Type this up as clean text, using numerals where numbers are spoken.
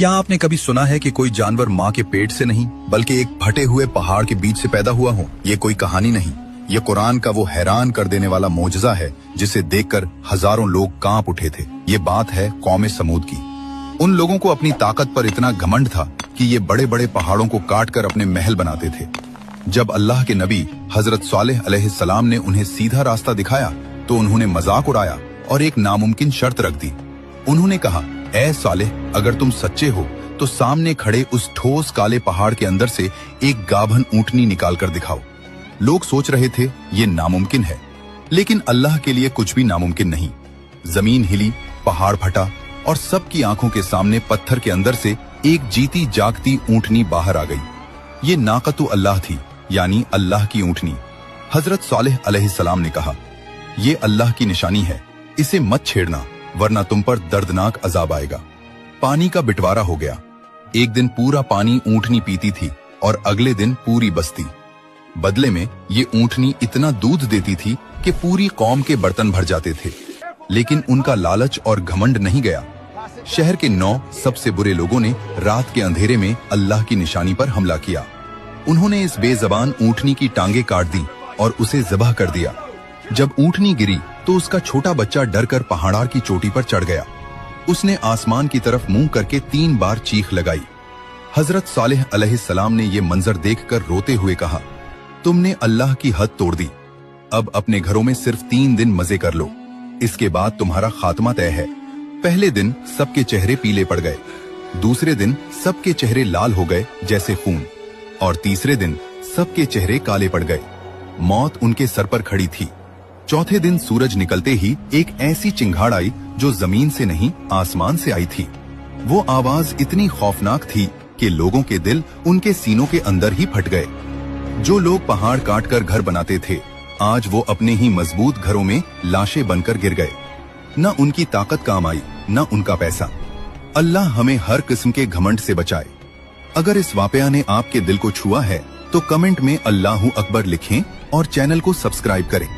क्या आपने कभी सुना है कि कोई जानवर माँ के पेट से नहीं बल्कि एक फटे हुए पहाड़ के बीच से पैदा हुआ हो? ये कोई कहानी नहीं, ये कुरान का वो हैरान कर देने वाला मोजज़ा है जिसे देखकर हजारों लोग कांप उठे थे। ये बात है कौम समूद की। उन लोगों को अपनी ताकत पर इतना घमंड था कि ये बड़े बड़े पहाड़ों को काट कर अपने महल बनाते थे। जब अल्लाह के नबी हजरत सालेह अलैहिस्सलाम ने उन्हें सीधा रास्ता दिखाया तो उन्होंने मजाक उड़ाया और एक नामुमकिन शर्त रख दी। उन्होंने कहा, ऐ सालेह, अगर तुम सच्चे हो तो सामने खड़े उस ठोस काले पहाड़ के अंदर से एक गाभन ऊंटनी निकाल कर दिखाओ। लोग सोच रहे थे ये नामुमकिन है, लेकिन अल्लाह के लिए कुछ भी नामुमकिन नहीं। जमीन हिली, पहाड़ फटा और सबकी आंखों के सामने पत्थर के अंदर से एक जीती जागती ऊंटनी बाहर आ गई। ये नाकतु अल्लाह थी, यानी अल्लाह की ऊंटनी। हजरत सालेह अलैहिस्सलाम ने कहा, ये अल्लाह की निशानी है, इसे मत छेड़ना वरना तुम पर दर्दनाक अजाब आएगा। पानी का बंटवारा हो गया। एक दिन पूरा पानी ऊंटनी पीती थी और अगले दिन पूरी बस्ती। बदले में ये ऊंटनी इतना दूध देती थी कि पूरी कौम के बर्तन भर जाते थे। लेकिन उनका लालच और घमंड नहीं गया। शहर के 9 सबसे बुरे लोगों ने रात के अंधेरे में अल्लाह की निशानी पर हमला किया। उन्होंने इस बेजबान ऊंटनी की टांगे काट दी और उसे ज़बह कर दिया। जब ऊंटनी गिरी तो उसका छोटा बच्चा डरकर पहाड़ की चोटी पर चढ़ गया। उसने आसमान की तरफ मुंह करके 3 बार चीख लगाई। हजरत सालेह अलैहिस्सलाम ने यह मंजर देखकर रोते हुए कहा, तुमने अल्लाह की हद तोड़ दी। अब अपने घरों में सिर्फ 3 दिन मजे कर लो, इसके बाद तुम्हारा खात्मा तय है। पहले दिन सबके चेहरे पीले पड़ गए, दूसरे दिन सबके चेहरे लाल हो गए जैसे खून, और तीसरे दिन सबके चेहरे काले पड़ गए। मौत उनके सर पर खड़ी थी। चौथे दिन सूरज निकलते ही एक ऐसी चिंगाड़ आई जो जमीन से नहीं आसमान से आई थी। वो आवाज इतनी खौफनाक थी कि लोगों के दिल उनके सीनों के अंदर ही फट गए। जो लोग पहाड़ काटकर घर बनाते थे, आज वो अपने ही मजबूत घरों में लाशें बनकर गिर गए। न उनकी ताकत काम आई, न उनका पैसा। अल्लाह हमें हर किस्म के घमंड से बचाए। अगर इस वाकया ने आपके दिल को छुआ है तो कमेंट में अल्लाहू अकबर लिखें और चैनल को सब्सक्राइब करें।